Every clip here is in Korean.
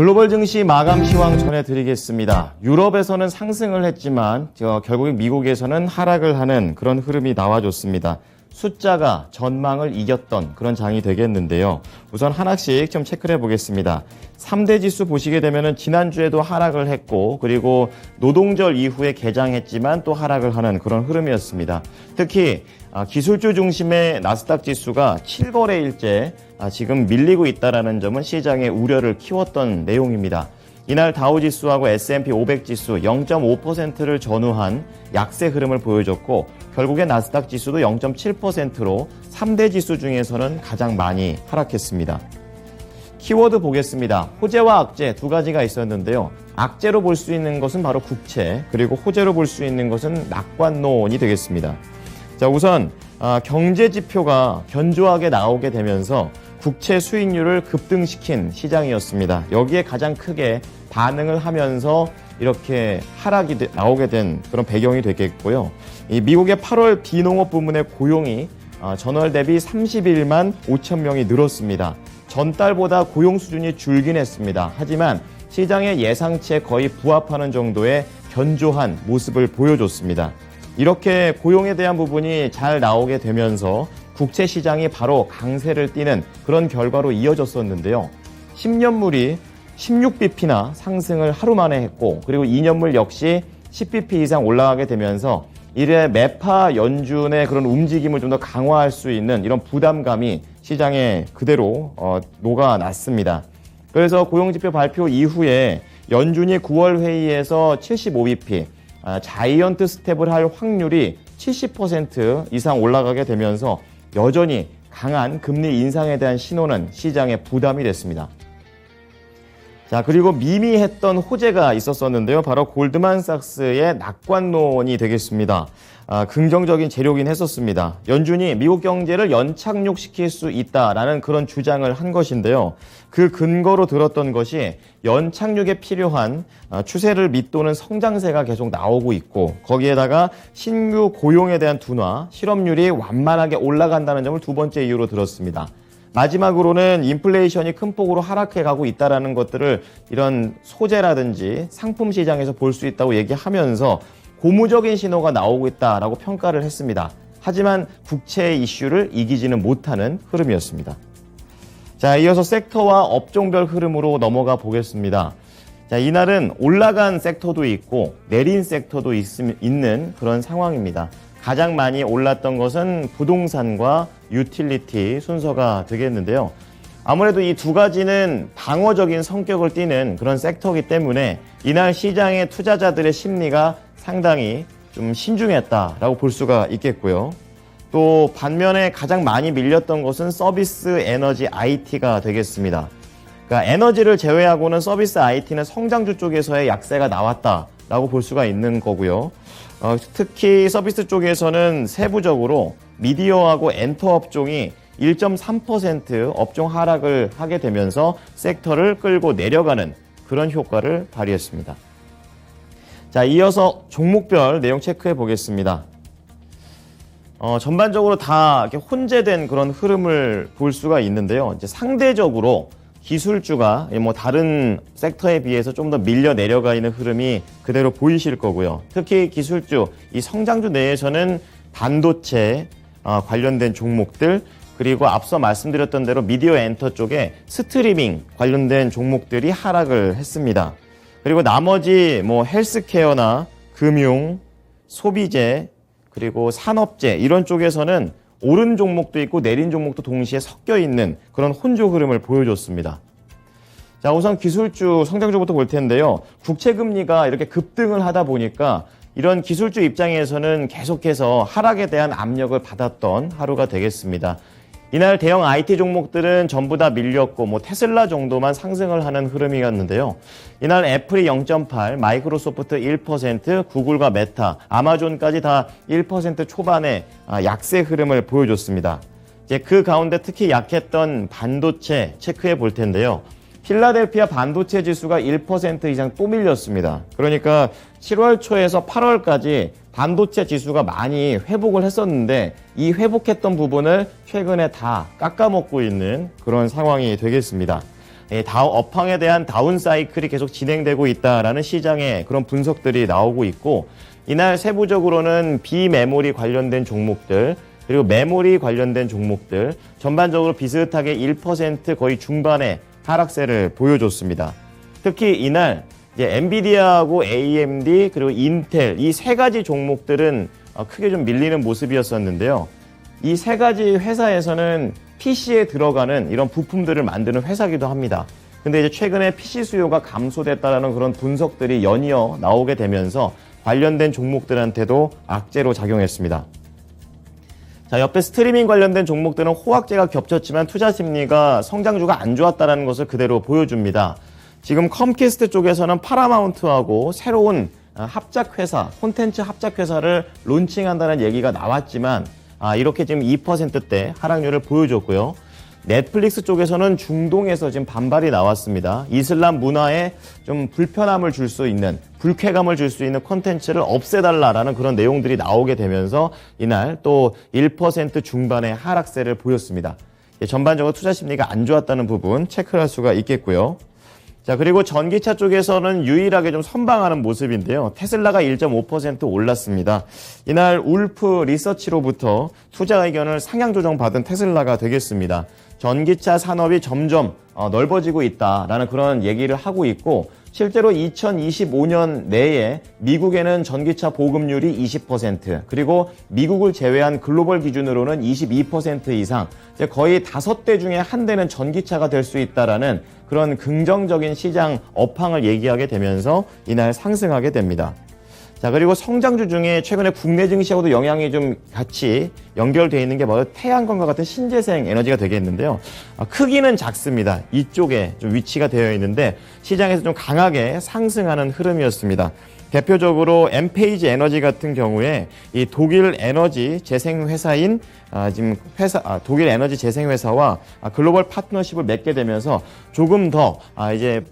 글로벌 증시 마감 시황 전해드리겠습니다. 유럽에서는 상승을 했지만 결국에 미국에서는 하락을 하는 그런 흐름이 나와줬습니다. 숫자가 전망을 이겼던 그런 장이 되겠는데요. 우선 하나씩 좀 체크를 해보겠습니다. 3대 지수 보시게 되면은 지난주에도 하락을 했고, 그리고 노동절 이후에 개장했지만 또 하락을 하는 그런 흐름이었습니다. 특히 기술주 중심의 나스닥 지수가 7거래일째 지금 밀리고 있다는 점은 시장의 우려를 키웠던 내용입니다. 이날 다우지수하고 S&P 500지수 0.5%를 전후한 약세 흐름을 보여줬고, 결국에 나스닥 지수도 0.7%로 3대 지수 중에서는 가장 많이 하락했습니다. 키워드 보겠습니다. 호재와 악재 두 가지가 있었는데요. 악재로 볼 수 있는 것은 바로 국채, 그리고 호재로 볼 수 있는 것은 낙관론이 되겠습니다. 자, 우선 경제 지표가 견조하게 나오게 되면서 국채 수익률을 급등시킨 시장이었습니다. 여기에 가장 크게 반응을 하면서 이렇게 하락이 나오게 된 그런 배경이 되겠고요. 이 미국의 8월 비농업 부문의 고용이 전월 대비 31만 5천 명이 늘었습니다. 전달보다 고용 수준이 줄긴 했습니다. 하지만 시장의 예상치에 거의 부합하는 정도의 견조한 모습을 보여줬습니다. 이렇게 고용에 대한 부분이 잘 나오게 되면서 국채 시장이 바로 강세를 띠는 그런 결과로 이어졌었는데요. 10년물이 16bp나 상승을 하루 만에 했고, 그리고 2년물 역시 10bp 이상 올라가게 되면서 이래 매파 연준의 그런 움직임을 좀 더 강화할 수 있는 이런 부담감이 시장에 그대로 녹아났습니다. 그래서 고용지표 발표 이후에 연준이 9월 회의에서 75bp 자이언트 스텝을 할 확률이 70% 이상 올라가게 되면서 여전히 강한 금리 인상에 대한 신호는 시장에 부담이 됐습니다. 자, 그리고 미미했던 호재가 있었었는데요. 바로 골드만삭스의 낙관론이 되겠습니다. 긍정적인 재료긴 했었습니다. 연준이 미국 경제를 연착륙시킬 수 있다라는 그런 주장을 한 것인데요. 그 근거로 들었던 것이 연착륙에 필요한 추세를 밑도는 성장세가 계속 나오고 있고, 거기에다가 신규 고용에 대한 둔화, 실업률이 완만하게 올라간다는 점을 두 번째 이유로 들었습니다. 마지막으로는 인플레이션이 큰 폭으로 하락해 가고 있다는 것들을 이런 소재라든지 상품 시장에서 볼 수 있다고 얘기하면서 고무적인 신호가 나오고 있다라고 평가를 했습니다. 하지만 국채 이슈를 이기지는 못하는 흐름이었습니다. 자, 이어서 섹터와 업종별 흐름으로 넘어가 보겠습니다. 자, 이날은 올라간 섹터도 있고 내린 섹터도 있는 그런 상황입니다. 가장 많이 올랐던 것은 부동산과 유틸리티 순서가 되겠는데요. 아무래도 이 두 가지는 방어적인 성격을 띠는 그런 섹터이기 때문에 이날 시장의 투자자들의 심리가 상당히 좀 신중했다라고 볼 수가 있겠고요. 또 반면에 가장 많이 밀렸던 것은 서비스, 에너지, IT가 되겠습니다. 그러니까 에너지를 제외하고는 서비스, IT는 성장주 쪽에서의 약세가 나왔다라고 볼 수가 있는 거고요. 특히 서비스 쪽에서는 세부적으로 미디어하고 엔터 업종이 1.3% 업종 하락을 하게 되면서 섹터를 끌고 내려가는 그런 효과를 발휘했습니다. 자, 이어서 종목별 내용 체크해 보겠습니다. 전반적으로 다 이렇게 혼재된 그런 흐름을 볼 수가 있는데요. 이제 상대적으로 기술주가 다른 섹터에 비해서 좀 더 밀려 내려가 있는 흐름이 그대로 보이실 거고요. 특히 기술주, 이 성장주 내에서는 반도체 관련된 종목들, 그리고 앞서 말씀드렸던 대로 미디어 엔터 쪽에 스트리밍 관련된 종목들이 하락을 했습니다. 그리고 나머지 헬스케어나 금융, 소비재, 그리고 산업재 이런 쪽에서는 오른 종목도 있고 내린 종목도 동시에 섞여 있는 그런 혼조 흐름을 보여줬습니다. 자, 우선 기술주 성장주부터 볼 텐데요. 국채금리가 이렇게 급등을 하다 보니까 이런 기술주 입장에서는 계속해서 하락에 대한 압력을 받았던 하루가 되겠습니다. 이날 대형 IT 종목들은 전부 다 밀렸고 테슬라 정도만 상승을 하는 흐름이었는데요. 이날 애플이 0.8, 마이크로소프트 1%, 구글과 메타, 아마존까지 다 1% 초반의 약세 흐름을 보여줬습니다. 이제 그 가운데 특히 약했던 반도체 체크해 볼 텐데요. 필라델피아 반도체 지수가 1% 이상 또 밀렸습니다. 그러니까 7월 초에서 8월까지 반도체 지수가 많이 회복을 했었는데 이 회복했던 부분을 최근에 다 깎아먹고 있는 그런 상황이 되겠습니다. 업황에 대한 다운 사이클이 계속 진행되고 있다라는 시장의 그런 분석들이 나오고 있고, 이날 세부적으로는 비메모리 관련된 종목들, 그리고 메모리 관련된 종목들 전반적으로 비슷하게 1% 거의 중반의 하락세를 보여줬습니다. 특히 이날 이제 엔비디아하고 AMD 그리고 인텔 이 세 가지 종목들은 크게 좀 밀리는 모습이었었는데요. 이 세 가지 회사에서는 PC에 들어가는 이런 부품들을 만드는 회사기도 합니다. 근데 이제 최근에 PC 수요가 감소됐다라는 그런 분석들이 연이어 나오게 되면서 관련된 종목들한테도 악재로 작용했습니다. 자, 옆에 스트리밍 관련된 종목들은 호황제가 겹쳤지만 투자 심리가 성장주가 안 좋았다는 것을 그대로 보여줍니다. 지금 컴캐스트 쪽에서는 파라마운트하고 새로운 합작회사, 콘텐츠 합작회사를 론칭한다는 얘기가 나왔지만 이렇게 지금 2%대 하락률을 보여줬고요. 넷플릭스 쪽에서는 중동에서 지금 반발이 나왔습니다. 이슬람 문화에 좀 불편함을 줄 수 있는, 불쾌감을 줄 수 있는 콘텐츠를 없애달라라는 그런 내용들이 나오게 되면서 이날 또 1% 중반의 하락세를 보였습니다. 전반적으로 투자 심리가 안 좋았다는 부분 체크할 수가 있겠고요. 자, 그리고 전기차 쪽에서는 유일하게 좀 선방하는 모습인데요. 테슬라가 1.5% 올랐습니다. 이날 울프 리서치로부터 투자 의견을 상향 조정받은 테슬라가 되겠습니다. 전기차 산업이 점점 넓어지고 있다라는 그런 얘기를 하고 있고, 실제로 2025년 내에 미국에는 전기차 보급률이 20%, 그리고 미국을 제외한 글로벌 기준으로는 22% 이상, 거의 5대 중에 1대는 전기차가 될 수 있다라는 그런 긍정적인 시장 업황을 얘기하게 되면서 이날 상승하게 됩니다. 자, 그리고 성장주 중에 최근에 국내 증시하고도 영향이 좀 같이 연결되어 있는 게 바로 태양광과 같은 신재생 에너지가 되겠는데요. 크기는 작습니다. 이쪽에 좀 위치가 되어 있는데 시장에서 좀 강하게 상승하는 흐름이었습니다. 대표적으로 엠페이지 에너지 같은 경우에 이 독일 에너지 재생 회사인 독일 에너지 재생 회사와 글로벌 파트너십을 맺게 되면서 조금 더 이제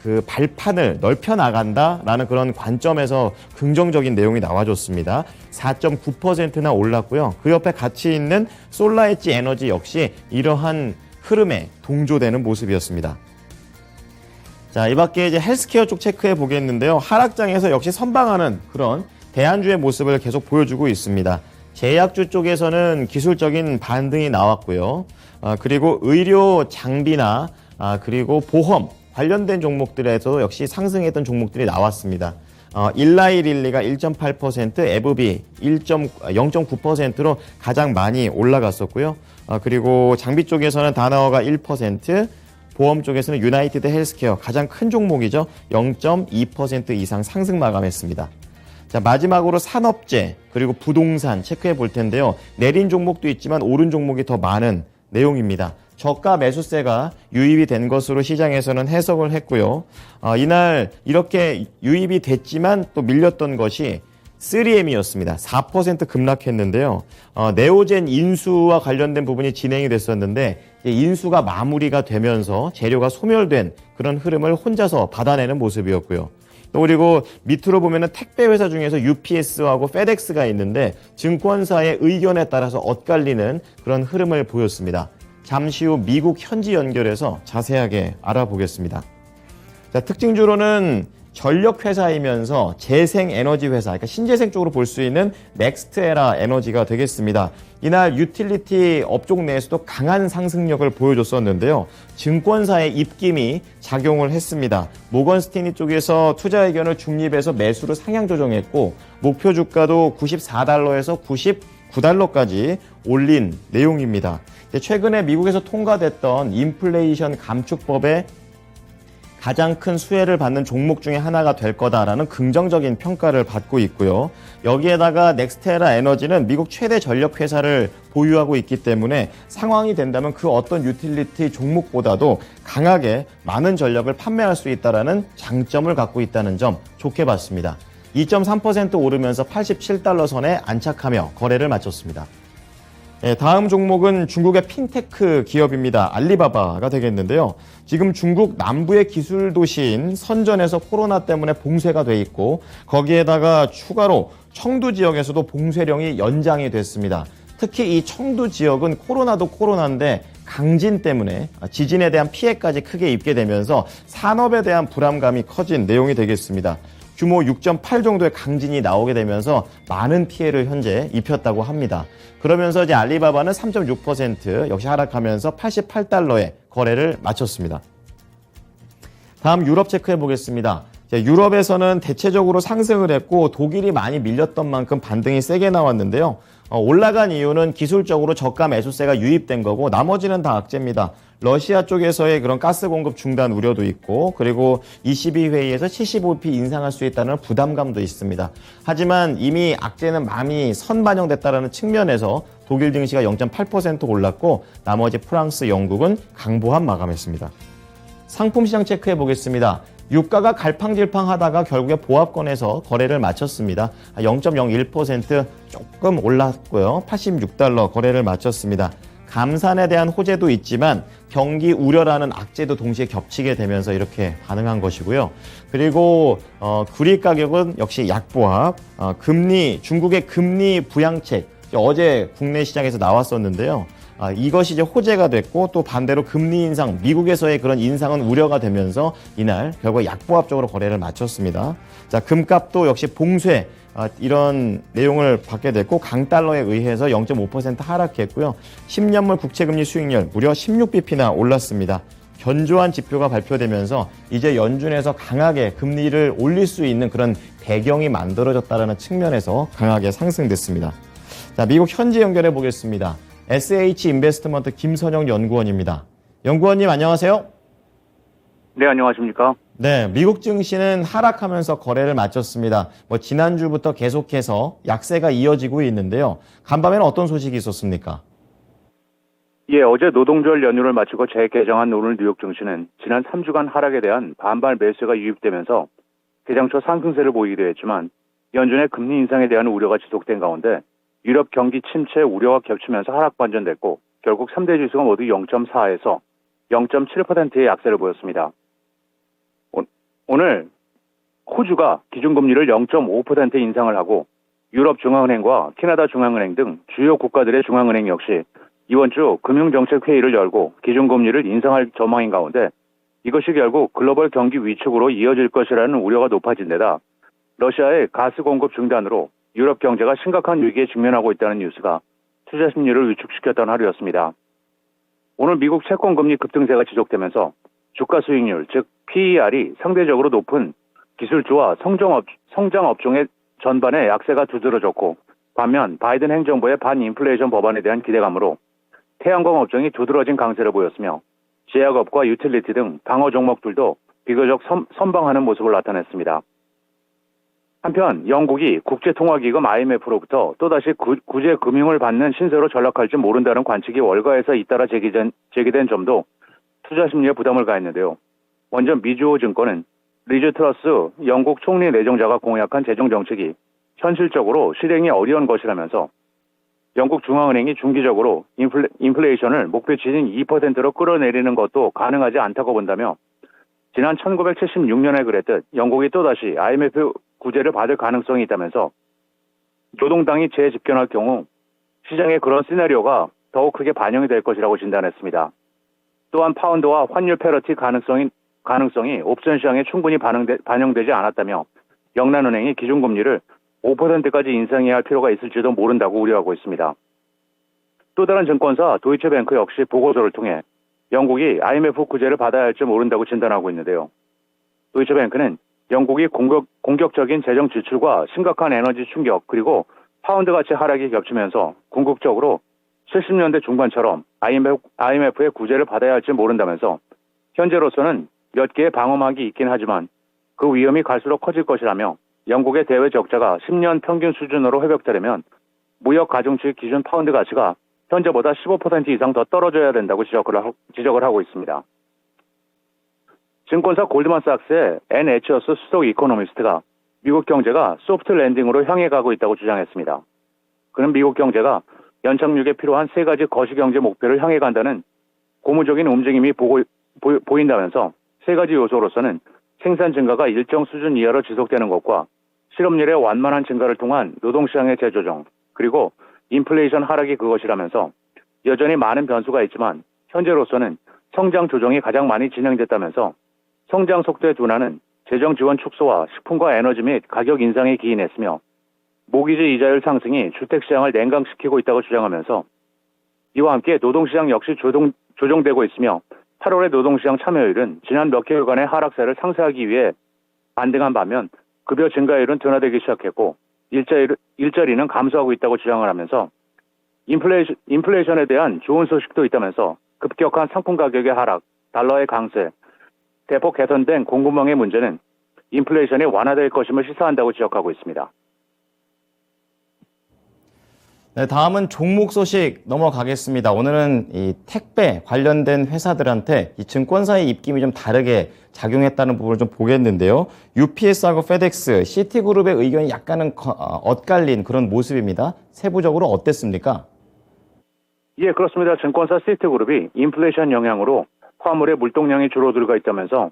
그 발판을 넓혀 나간다라는 그런 관점에서 긍정적인 내용이 나와줬습니다. 4.9%나 올랐고요. 그 옆에 같이 있는 솔라엣지 에너지 역시 이러한 흐름에 동조되는 모습이었습니다. 자, 이 밖에 이제 헬스케어 쪽 체크해 보겠는데요. 하락장에서 역시 선방하는 그런 대안주의 모습을 계속 보여주고 있습니다. 제약주 쪽에서는 기술적인 반등이 나왔고요. 그리고 의료 장비나 그리고 보험 관련된 종목들에서도 역시 상승했던 종목들이 나왔습니다. 일라이릴리가 1.8%, 에브비 0.9%로 가장 많이 올라갔었고요. 그리고 장비 쪽에서는 다나워가 1%, 보험 쪽에서는 유나이티드 헬스케어 가장 큰 종목이죠. 0.2% 이상 상승 마감했습니다. 자, 마지막으로 산업재 그리고 부동산 체크해 볼 텐데요. 내린 종목도 있지만 오른 종목이 더 많은 내용입니다. 저가 매수세가 유입이 된 것으로 시장에서는 해석을 했고요. 이날 이렇게 유입이 됐지만 또 밀렸던 것이 3M이었습니다. 4% 급락했는데요. 네오젠 인수와 관련된 부분이 진행이 됐었는데 인수가 마무리가 되면서 재료가 소멸된 그런 흐름을 혼자서 받아내는 모습이었고요. 또 그리고 밑으로 보면은 택배 회사 중에서 UPS하고 페덱스가 있는데 증권사의 의견에 따라서 엇갈리는 그런 흐름을 보였습니다. 잠시 후 미국 현지 연결해서 자세하게 알아보겠습니다. 자, 특징주로는 전력 회사이면서 재생 에너지 회사, 그러니까 신재생 쪽으로 볼 수 있는 넥스트에라 에너지가 되겠습니다. 이날 유틸리티 업종 내에서도 강한 상승력을 보여줬었는데요. 증권사의 입김이 작용을 했습니다. 모건 스탠리 쪽에서 투자 의견을 중립해서 매수를 상향 조정했고 목표 주가도 94달러에서 99달러까지 올린 내용입니다. 최근에 미국에서 통과됐던 인플레이션 감축법에 가장 큰 수혜를 받는 종목 중에 하나가 될 거다라는 긍정적인 평가를 받고 있고요. 여기에다가 넥스테라 에너지는 미국 최대 전력 회사를 보유하고 있기 때문에 상황이 된다면 그 어떤 유틸리티 종목보다도 강하게 많은 전력을 판매할 수 있다는 장점을 갖고 있다는 점 좋게 봤습니다. 2.3% 오르면서 87달러 선에 안착하며 거래를 마쳤습니다. 다음 종목은 중국의 핀테크 기업입니다. 알리바바가 되겠는데요. 지금 중국 남부의 기술 도시인 선전에서 코로나 때문에 봉쇄가 돼 있고 거기에다가 추가로 청두 지역에서도 봉쇄령이 연장이 됐습니다. 특히 이 청두 지역은 코로나도 코로나인데 강진 때문에 지진에 대한 피해까지 크게 입게 되면서 산업에 대한 불안감이 커진 내용이 되겠습니다. 규모 6.8 정도의 강진이 나오게 되면서 많은 피해를 현재 입혔다고 합니다. 그러면서 이제 알리바바는 3.6% 역시 하락하면서 88달러에 거래를 마쳤습니다. 다음 유럽 체크해 보겠습니다. 유럽에서는 대체적으로 상승을 했고 독일이 많이 밀렸던 만큼 반등이 세게 나왔는데요. 올라간 이유는 기술적으로 저가 매수세가 유입된 거고 나머지는 다 악재입니다. 러시아 쪽에서의 그런 가스 공급 중단 우려도 있고 그리고 ECB 회의에서 75p 인상할 수 있다는 부담감도 있습니다. 하지만 이미 악재는 많이 선반영됐다는 측면에서 독일 증시가 0.8% 올랐고 나머지 프랑스, 영국은 강보합 마감했습니다. 상품 시장 체크해 보겠습니다. 유가가 갈팡질팡하다가 결국에 보합권에서 거래를 마쳤습니다. 0.01% 조금 올랐고요. 86달러 거래를 마쳤습니다. 감산에 대한 호재도 있지만 경기 우려라는 악재도 동시에 겹치게 되면서 이렇게 반응한 것이고요. 그리고 구리 가격은 역시 약보합, 중국의 금리 부양책 어제 국내 시장에서 나왔었는데요. 이것이 이제 호재가 됐고 또 반대로 금리 인상, 미국에서의 그런 인상은 우려가 되면서 이날 결국 약보합적으로 거래를 마쳤습니다. 자, 금값도 역시 봉쇄 이런 내용을 받게 됐고 강달러에 의해서 0.5% 하락했고요. 10년물 국채금리 수익률 무려 16bp나 올랐습니다. 견조한 지표가 발표되면서 이제 연준에서 강하게 금리를 올릴 수 있는 그런 배경이 만들어졌다는 측면에서 강하게 상승됐습니다. 자, 미국 현지 연결해 보겠습니다. SH 인베스트먼트 김선영 연구원입니다. 연구원님 안녕하세요. 네, 안녕하십니까. 네, 미국 증시는 하락하면서 거래를 마쳤습니다. 지난주부터 계속해서 약세가 이어지고 있는데요. 간밤에는 어떤 소식이 있었습니까? 예, 어제 노동절 연휴를 마치고 재개정한 오늘 뉴욕 증시는 지난 3주간 하락에 대한 반발 매수가 유입되면서 개장 초 상승세를 보이기도 했지만 연준의 금리 인상에 대한 우려가 지속된 가운데 유럽 경기 침체 우려가 겹치면서 하락 반전됐고 결국 3대 지수가 모두 0.4에서 0.7%의 약세를 보였습니다. 오늘 호주가 기준금리를 0.5% 인상을 하고 유럽 중앙은행과 캐나다 중앙은행 등 주요 국가들의 중앙은행 역시 이번 주 금융정책회의를 열고 기준금리를 인상할 전망인 가운데 이것이 결국 글로벌 경기 위축으로 이어질 것이라는 우려가 높아진 데다 러시아의 가스 공급 중단으로 유럽 경제가 심각한 위기에 직면하고 있다는 뉴스가 투자 심리를 위축시켰던 하루였습니다. 오늘 미국 채권금리 급등세가 지속되면서 주가 수익률, 즉 PER이 상대적으로 높은 기술주와 성장업종의 전반에 약세가 두드러졌고 반면 바이든 행정부의 반인플레이션 법안에 대한 기대감으로 태양광 업종이 두드러진 강세를 보였으며 제약업과 유틸리티 등 방어 종목들도 비교적 선방하는 모습을 나타냈습니다. 한편 영국이 국제통화기금 IMF로부터 또다시 구제 금융을 받는 신세로 전락할지 모른다는 관측이 월가에서 잇따라 제기된 점도 투자 심리에 부담을 가했는데요. 먼저 미주호 증권은 리즈 트러스 영국 총리 내정자가 공약한 재정 정책이 현실적으로 실행이 어려운 것이라면서 영국 중앙은행이 중기적으로 인플레이션을 목표치인 2%로 끌어내리는 것도 가능하지 않다고 본다며 지난 1976년에 그랬듯 영국이 또다시 IMF 구제를 받을 가능성이 있다면서 노동당이 재집권할 경우 시장의 그런 시나리오가 더욱 크게 반영이 될 것이라고 진단했습니다. 또한 파운드와 환율 패러티 가능성이 옵션 시장에 충분히 반영되지 않았다며 영란은행이 기준금리를 5%까지 인상해야 할 필요가 있을지도 모른다고 우려하고 있습니다. 또 다른 증권사 도이체뱅크 역시 보고서를 통해 영국이 IMF 구제를 받아야 할지 모른다고 진단하고 있는데요. 도이체뱅크는 영국이 공격적인 재정 지출과 심각한 에너지 충격 그리고 파운드 가치 하락이 겹치면서 궁극적으로 70년대 중반처럼 IMF의 구제를 받아야 할지 모른다면서 현재로서는 몇 개의 방어막이 있긴 하지만 그 위험이 갈수록 커질 것이라며 영국의 대외 적자가 10년 평균 수준으로 회복되려면 무역 가중치 기준 파운드 가치가 현재보다 15% 이상 더 떨어져야 된다고 지적을 하고 있습니다. 증권사 골드만삭스의 앤 애처스 수석 이코노미스트가 미국 경제가 소프트 랜딩으로 향해 가고 있다고 주장했습니다. 그는 미국 경제가 연착륙에 필요한 세 가지 거시경제 목표를 향해 간다는 고무적인 움직임이 보인다면서 세 가지 요소로서는 생산 증가가 일정 수준 이하로 지속되는 것과 실업률의 완만한 증가를 통한 노동시장의 재조정, 그리고 인플레이션 하락이 그것이라면서 여전히 많은 변수가 있지만 현재로서는 성장 조정이 가장 많이 진행됐다면서 성장 속도의 둔화는 재정 지원 축소와 식품과 에너지 및 가격 인상에 기인했으며 모기지 이자율 상승이 주택시장을 냉각시키고 있다고 주장하면서 이와 함께 노동시장 역시 조정되고 있으며 8월의 노동시장 참여율은 지난 몇 개월간의 하락세를 상쇄하기 위해 반등한 반면 급여 증가율은 둔화되기 시작했고 일자리는 감소하고 있다고 주장을 하면서 인플레이션에 대한 좋은 소식도 있다면서 급격한 상품 가격의 하락, 달러의 강세, 대폭 개선된 공급망의 문제는 인플레이션이 완화될 것임을 시사한다고 지적하고 있습니다. 네, 다음은 종목 소식 넘어가겠습니다. 오늘은 이 택배 관련된 회사들한테 이 증권사의 입김이 좀 다르게 작용했다는 부분을 좀 보겠는데요. UPS하고 FedEx, 시티그룹의 의견이 약간은 엇갈린 그런 모습입니다. 세부적으로 어땠습니까? 예, 그렇습니다. 증권사 시티그룹이 인플레이션 영향으로 화물의 물동량이 줄어들고 있다면서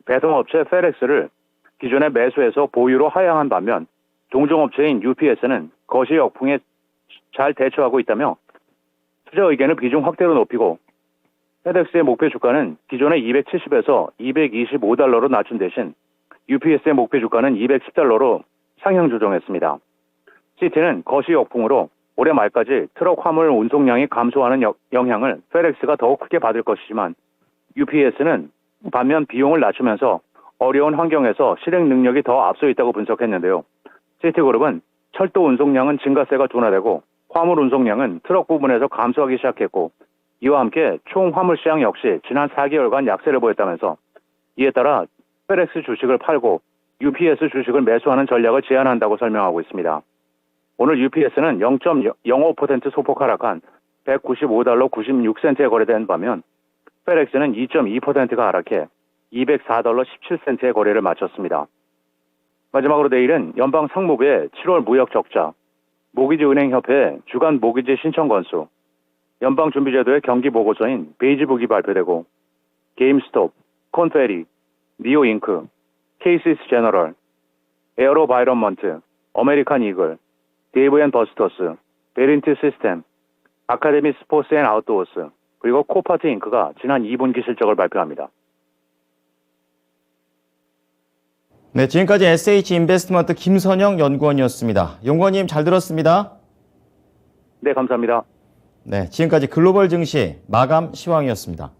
배송업체 FedEx를 기존에 매수해서 보유로 하향한 반면 동종업체인 UPS는 거시 역풍에 잘 대처하고 있다며 투자 의견을 비중 확대로 높이고 FedEx의 목표 주가는 기존의 270에서 225달러로 낮춘 대신 UPS의 목표 주가는 210달러로 상향 조정했습니다. 시티는 거시 역풍으로 올해 말까지 트럭 화물 운송량이 감소하는 영향을 FedEx가 더욱 크게 받을 것이지만 UPS는 반면 비용을 낮추면서 어려운 환경에서 실행 능력이 더 앞서 있다고 분석했는데요. 시티그룹은 철도 운송량은 증가세가 둔화되고 화물 운송량은 트럭 부분에서 감소하기 시작했고 이와 함께 총 화물 시장 역시 지난 4개월간 약세를 보였다면서 이에 따라 FedEx 주식을 팔고 UPS 주식을 매수하는 전략을 제안한다고 설명하고 있습니다. 오늘 UPS는 0.05% 소폭 하락한 195달러 96센트에 거래된 반면 FedEx는 2.2%가 하락해 204달러 17센트의 거래를 마쳤습니다. 마지막으로 내일은 연방 상무부의 7월 무역 적자, 모기지은행협회 주간 모기지 신청 건수, 연방준비제도의 경기 보고서인 베이지북이 발표되고 게임스톱, 콘페리, 니오잉크, 케이시스 제너럴, 에어로바이런먼트, 어메리칸 이글, 데이브 앤 버스터스, 베린트 시스템, 아카데미 스포츠 앤 아웃도어스, 그리고 코파트 잉크가 지난 2분기 실적을 발표합니다. 네, 지금까지 SH인베스트먼트 김선영 연구원이었습니다. 연구원님 잘 들었습니다. 네, 감사합니다. 네, 지금까지 글로벌 증시 마감 시황이었습니다.